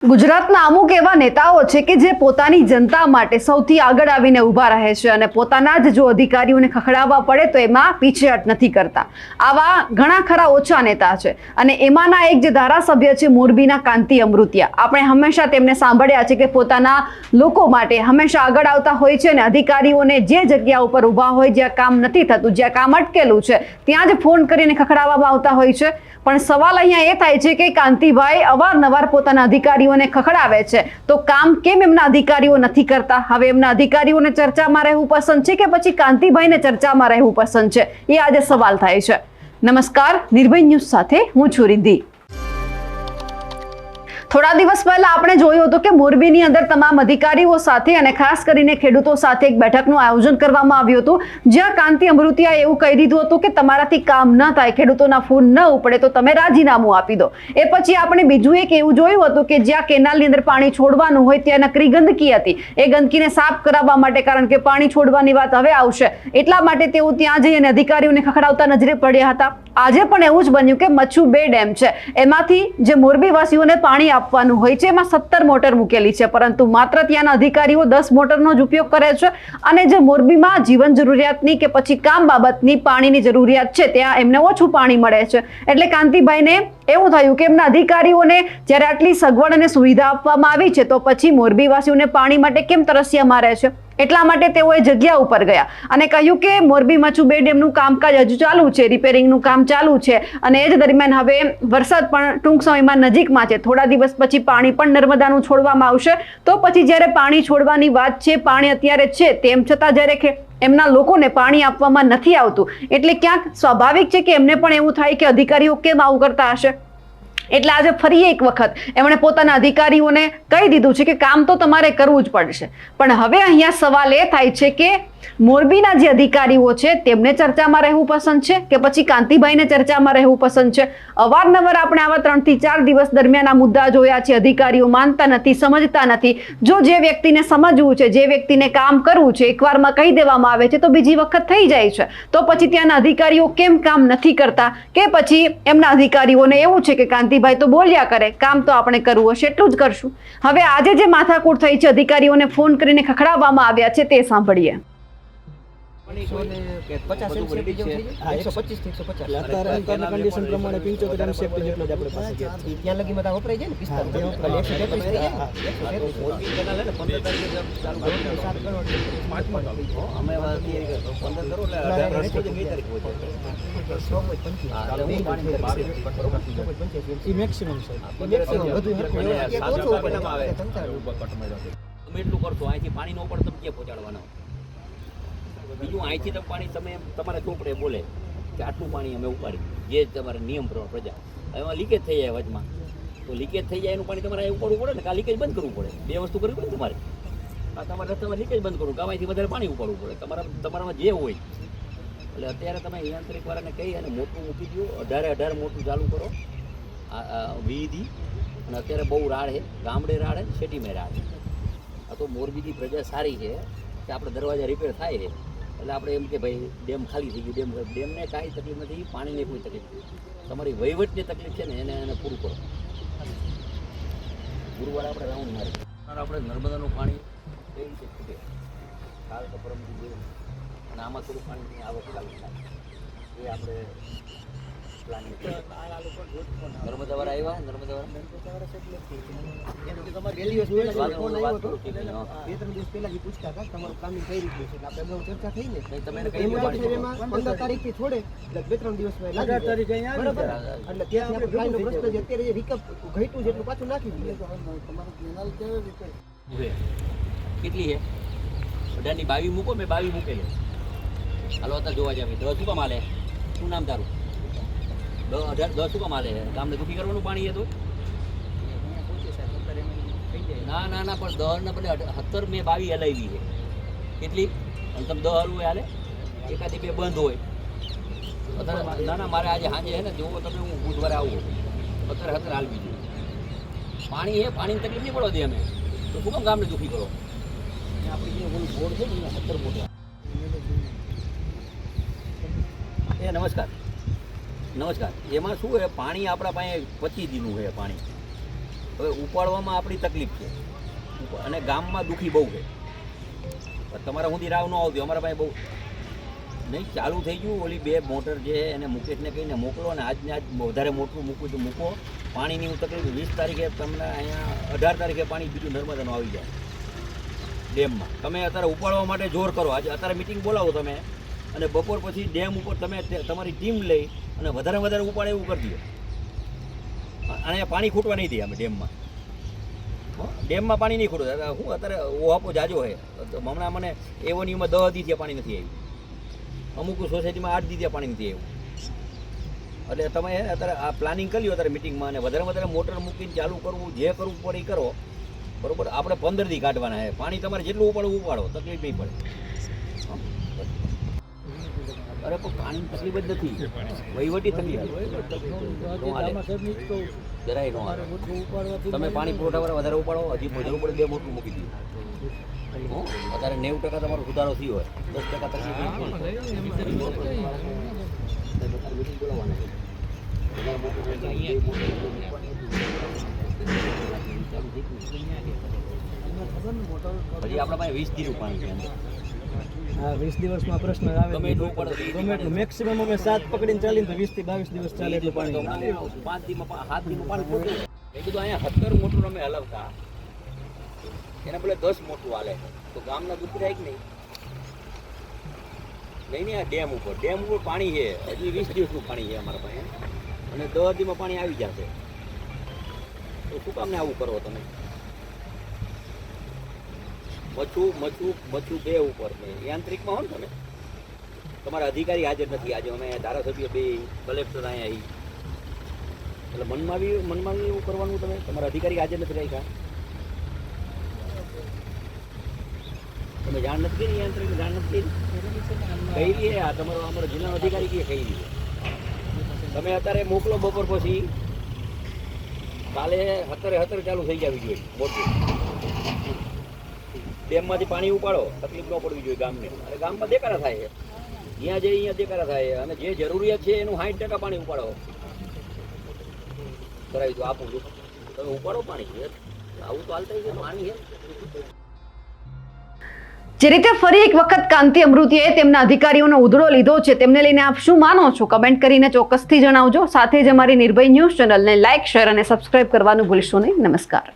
ગુજરાતના અમુક એવા નેતાઓ છે કે જે પોતાની જનતા માટે સૌથી આગળ આવીને ઊભા રહે છે અને પોતાના જ જો અધિકારીઓને ખખડાવવા પડે તો એમાં પીછેહટ નથી કરતા। આવા ઘણા ખરા ઓછા નેતા છે અને એમાંના એક જે ધારાસભ્ય છે મોરબીના કાંતિ અમૃતિયા। આપણે હંમેશા તેમને સાંભળ્યા છે કે પોતાના લોકો માટે હંમેશા આગળ આવતા હોય છે અને અધિકારીઓને જે જગ્યા ઉપર ઊભા હોય, જ્યાં કામ નથી થતું, જ્યાં કામ અટકેલું છે, ત્યાં જ ફોન કરીને ખખડાવવામાં આવતા હોય છે। પણ સવાલ અહીંયા એ થાય છે કે કાંતિભાઈ અવારનવાર પોતાના અધિકારીઓને ખખડાવે છે તો કામ કેમ એમના અધિકારીઓ નથી કરતા? હવે એમના અધિકારીઓને ચર્ચામાં રહેવું પસંદ છે કે પછી કાંતિભાઈને ચર્ચામાં રહેવું પસંદ છે, એ આજે સવાલ થાય છે। નમસ્કાર, નિર્ભય ન્યૂઝ સાથે હું છું રિદ્ધિ। થોડા દિવસ પહેલા આપણે જોયું હતું કે મોરબીની અંદર તમામ અધિકારીઓ સાથે અને ખાસ કરીને ખેડૂતો સાથે એક બેઠકનું આયોજન કરવામાં આવ્યું હતું, જ્યાં કાંતિ અમૃતિયાએ એવું કહી દીધું હતું કે તમારાથી કામ ન થાય, ખેડૂતોના ફોન ન ઉપડે તો તમે રાજીનામું આપી દો। એ પછી આપણે બીજું એક એવું જોયું હતું કે જ્યાં કેનાલની અંદર પાણી છોડવાનું હોય ત્યાં નકરી ગંદકી હતી, એ ગંદકીને સાફ કરાવવા માટે, કારણ કે પાણી છોડવાની વાત હવે આવશે એટલા માટે તેઓ ત્યાં જઈ અને અધિકારીઓને ખખડાવતા નજરે પડ્યા હતા। આજે પણ એવું જ બન્યું કે મચ્છુ 2 ડેમ છે, એમાંથી જે મોરબી વાસીઓને પાણી આપવાનું હોય છે એમાં 17 મોટર મૂકેલી છે, પરંતુ માત્ર ત્યાંના અધિકારીઓ 10 મોટરનો જ ઉપયોગ કરે છે અને જે મોરબીમાં જીવન જરૂરિયાતની કે પછી કામ બાબતની પાણીની જરૂરિયાત છે ત્યાં એમને ઓછું પાણી મળે છે। એટલે કાંતિભાઈને એવું થયું કે એમના અધિકારીઓને જ્યારે આટલી સગવડ અને સુવિધા આપવામાં આવી છે તો પછી મોરબી વાસીઓને પાણી માટે કેમ તરસ્યા મારે છે? એટલા માટે તેઓ એ જગ્યા ઉપર ગયા અને કહ્યું કે મોરબી મચ્છુ 2 ડેમનું કામકાજ હજુ ચાલુ છે, રિપેરિંગનું કામ ચાલુ છે અને એ જ દરમિયાન હવે વરસાદ પણ ટૂંક સમયમાં નજીકમાં છે, થોડા દિવસ પછી પાણી પણ નર્મદાનું છોડવામાં આવશે। તો પછી જ્યારે પાણી છોડવાની વાત છે, પાણી અત્યારે છે, તેમ છતાં જ્યારે એમના લોકોને પાણી આપવામાં નથી આવતું એટલે ક્યાંક સ્વાભાવિક છે કે એમને પણ એવું થાય કે અધિકારીઓ કેમ આવું કરતા હશે। એટલે આજે ફરી એક વખત એમણે પોતાના અધિકારીઓને કહી દીધું છે કે કામ તો તમારે કરવું જ પડશે। પણ હવે અહીંયા સવાલ એ થાય છે કે મોરબીના જે અધિકારીઓ છે તેમને ચર્ચામાં રહેવું પસંદ છે કે પછી કાંતિભાઈને ચર્ચામાં રહેવું પસંદ છે? અવારનવાર આપણે આવા 3 થી 4 દિવસ દરમિયાન આ મુદ્દા જોયા છે, અધિકારીઓ માનતા નથી, સમજતા નથી। જો જે વ્યક્તિને સમજવું છે, જે વ્યક્તિને કામ કરવું છે, એકવારમાં કહી દેવામાં આવે છે તો બીજી વખત થઈ જાય છે, તો પછી ત્યાંના અધિકારીઓ કેમ કામ નથી કરતા? કે પછી એમના અધિકારીઓને એવું છે કે કાંતિભાઈ તો બોલ્યા કરે, કામ તો આપણે કરવું હશે એટલું જ કરશું। હવે આજે જે માથાકૂટ થઈ છે, અધિકારીઓને ફોન કરીને ખખડાવવામાં આવ્યા છે, તે સાંભળીએ। 125 થી 150 અત્યારે કન્ડિશન પ્રમાણે 75 એમ સેફ્ટી જેટલો જ આપણે પાસે છે, ત્યાં લગી બધા વપરાઈ જાય ને 45 133 થઈ જાય ને મોરબી કેનાલ હે 15 તારીખે ચાલુ કરો 7 કરોડ 5 માં અમે 15 કરોડ એટલે 18 રસ્તે જ 2 તારીખ હોય છે 185 ઈ મેક્સિમમ છે, મેક્સિમમ બધું હરખું ઓછું પરિણામ આવે તમે એટલું કરશો, અહીંથી પાણી નો પડે તમે ક્યાં પહોંચાડવાના? બીજું અહીંથી તો પાણી તમે તમારા ચોપડે બોલે કે આટલું પાણી અમે ઉપાડી, જે તમારે નિયમ પ્રમાણે પ્રજા, એમાં લીકેજ થઈ જાય વચમાં, તો લીકેજ થઈ જાય એનું પાણી તમારે ઉપાડવું પડે ને, કે આ લીકેજ બંધ કરવું પડે, 2 વસ્તુ કરવી પડે તમારે। આ તમારે રસ્તામાં લીકેજ બંધ કરવું, ગામમાંથી વધારે પાણી ઉપાડવું પડે, તમારામાં જે હોય। એટલે અત્યારે તમે યાંત્રિક વાળાને કહી અને મોટું મૂકી દો, 18 મોટું ચાલુ કરો વીધી, અને અત્યારે બહુ રાડ છે, ગામડે રાડ છે, સિટીમાં રાડ છે। આ તો મોરબીની પ્રજા સારી છે કે આપણે દરવાજા રિપેર થાય છે એટલે આપણે એમ કે ભાઈ ડેમ ખાલી થઈ ગયું, ડેમને કાંઈ તકલીફ નથી, પાણીની કોઈ તકલીફ નથી, તમારી વહીવટની તકલીફ છે ને એને પૂરું કરો। ગુરુવારે આપણે રાઉન્ડ મારી આપણે નર્મદાનું પાણી કઈ રીતે ખૂટે, કાલ તો પરમથી જોયું અને આમાં થોડું પાણીની આવક ચાલુ થાય એ આપણે પ્લાનિંગ નર્મદાવાળા આવ્યા, નર્મદાવાળા તમારે 2 દિવસ પહેલા 2-3 દિવસ પહેલા પૂછતા હતા તમારું કામ કઈ રીતે છે, આપણે અગાઉ ચર્ચા થઈ ને, તમે 15 તારીખથી છોડે એટલે 2-3 દિવસ 18 તારીખે અહીંયા એટલે ત્યાં આપણે પ્લાનનો પ્રશ્ન છે, અત્યારે રિકપ ઘટ્યું જેટલું પાછું નાખી દઈએ તમારું કેનાલ કેવી રીતે કેટલી છે 18 ની 22 મૂકો, મેં 22 મૂકેલી। હાલો અત્યારે જોવા જાવ 10 શું કામ હાલે? શું નામ તારું? 10 શું કામ હાલે? ગામને દુખી કરવાનું પાણી એ તો ના ના ના, પણ 10 ને બદલે 17 મેં 22 હલાવી છે કેટલી, અને તમે 10 હલવું હાલે, એકાદી 2 બંધ હોય અત્યારે। ના ના, મારે આજે સાંજે છે ને જોવો તમે, હું બુધવારે આવું, અત્યારે 17 હાલવી જોઈએ પાણી છે, પાણીની તકલીફ નહીં પડવા દે અમે તો શું કામ ગામને દુખી કરો? આપણી જે ઓલું બોર્ડ છે ને 17 મોટા એ નમસ્કાર, એમાં શું છે પાણી આપણા પાસે 25 દીનું છે પાણી, હવે ઉપાડવામાં આપણી તકલીફ છે અને ગામમાં દુઃખી બહુ છે. તમારા સુધી રાવ ન આવતી, અમારા પાસે બહુ નહીં ચાલુ થઈ ગયું. ઓલી 2 મોટર જે એને મુકેશને કહીને મોકલો અને આજને આજ વધારે મોટું મૂકવું તો મૂકો. પાણીની હું તકલીફ 20 તારીખે તમને અહીંયા 18 તારીખે પાણી બીજું નર્મદાનું આવી જાય ડેમમાં. તમે અત્યારે ઉપાડવા માટે જોર કરો. આજે અત્યારે મિટિંગ બોલાવો તમે અને બપોર પછી ડેમ ઉપર તમે તમારી ટીમ લઈ અને વધારે ઉપાડે એવું કરી દો. અને પાણી ખૂટવા નહીં દઈએ અમે ડેમમાં. ડેમમાં પાણી નહીં ખૂટવું. હું અત્યારે ઓહાપો જાજો છે હમણાં મને એવોનીમાં 10 દી પાણી નથી આવ્યું, અમુક સોસાયટીમાં 8 દી પાણી નથી આવ્યું. એટલે તમે અત્યારે આ પ્લાનિંગ કરી લો અત્યારે મિટિંગમાં અને વધારે મોટર મૂકીને ચાલુ કરવું, જે કરવું પડે એ કરો. બરોબર, આપણે 15 દી કાઢવાના છે. પાણી તમારે જેટલું ઉપાડવું ઉપાડો, તકલીફ નહીં પડે. અરે પણ પાણી તકલીફ જ નથી, વહીવટી તકલીફ જરાય નો આવે. તમે પાણી પુરવઠાવાળા વધારે ઉપાડો, હજી જરૂર પડે 2 મોટું મૂકી દીધું. અત્યારે 90% તમારો સુધારો થયો હોય, 10% તકલીફ હજી આપણા પાસે 20 દીનું પાણી છે. હા, 20 દિવસમાં પ્રશ્ન આવે ગમે એટલું પડે ગમે એટલું મેક્સિમમ અમે 7 પકડીને ચાલીને તો 20 થી 22 દિવસ ચાલે એટલું પાણી. 5 દીમાં 7 દીમાં પાણી ખોટું. મેં કીધું અહીંયા 17 મોટું અમે હલાવતા, એના બદલે 10 મોટું હાલે તો ગામના દુઃખ થાય કે નહીં? નહીં આ ડેમ ઉપર પાણી છે, હજી 20 દિવસનું પાણી છે અમારા પાસે અને 10 દીમાં પાણી આવી જશે. તો શું કામને આવું કરો તમે? મચું 2 ઉપર યાંત્રિકમાં હો ને તમે, તમારા અધિકારી હાજર નથી. આજે અમે ધારાસભ્ય 2 કલેક્ટર અહીંયા એટલે મનમાં એવું કરવાનું તમે, તમારા અધિકારી હાજર નથી રાખ્યા. તમે જાણ નથી કરી યાંત્રિક જાણ નથી કરી કઈ આ તમારો અમારો જિલ્લાનો અધિકારી કઈ દીધું. તમે અત્યારે મોકલો બપોર પછી, કાલે 17 ચાલુ થઈ જવી જોઈએ મોટું. ડેમમાંથી પાણી ઉપાડો, તકલીફ ન પડવી જોઈએ ગામને. અને ગામમાં દેકારા થાય છે, જ્યાં જઈએ અહીંયા દેકારા થાય અને જે જરૂરિયાત છે એનું 60% પાણી ઉપાડો કરાવી દો. આપું છું તમે ઉપાડો પાણી. આવું તો હાલતા છે પાણી છે. જે રીતે ફરી એક વખત કાંતિ અમૃતિએ તેમના અધિકારીઓનો ઉધડો લીધો છે, તેમને લઈને આપ શું માનો છો? કમેન્ટ કરીને ચોક્કસથી જણાવજો. સાથે જ અમારી નિર્ભય ન્યૂઝ ચેનલને લાઇક, શેર અને સબસ્ક્રાઇબ કરવાનું ભૂલશો નહીં. નમસ્કાર.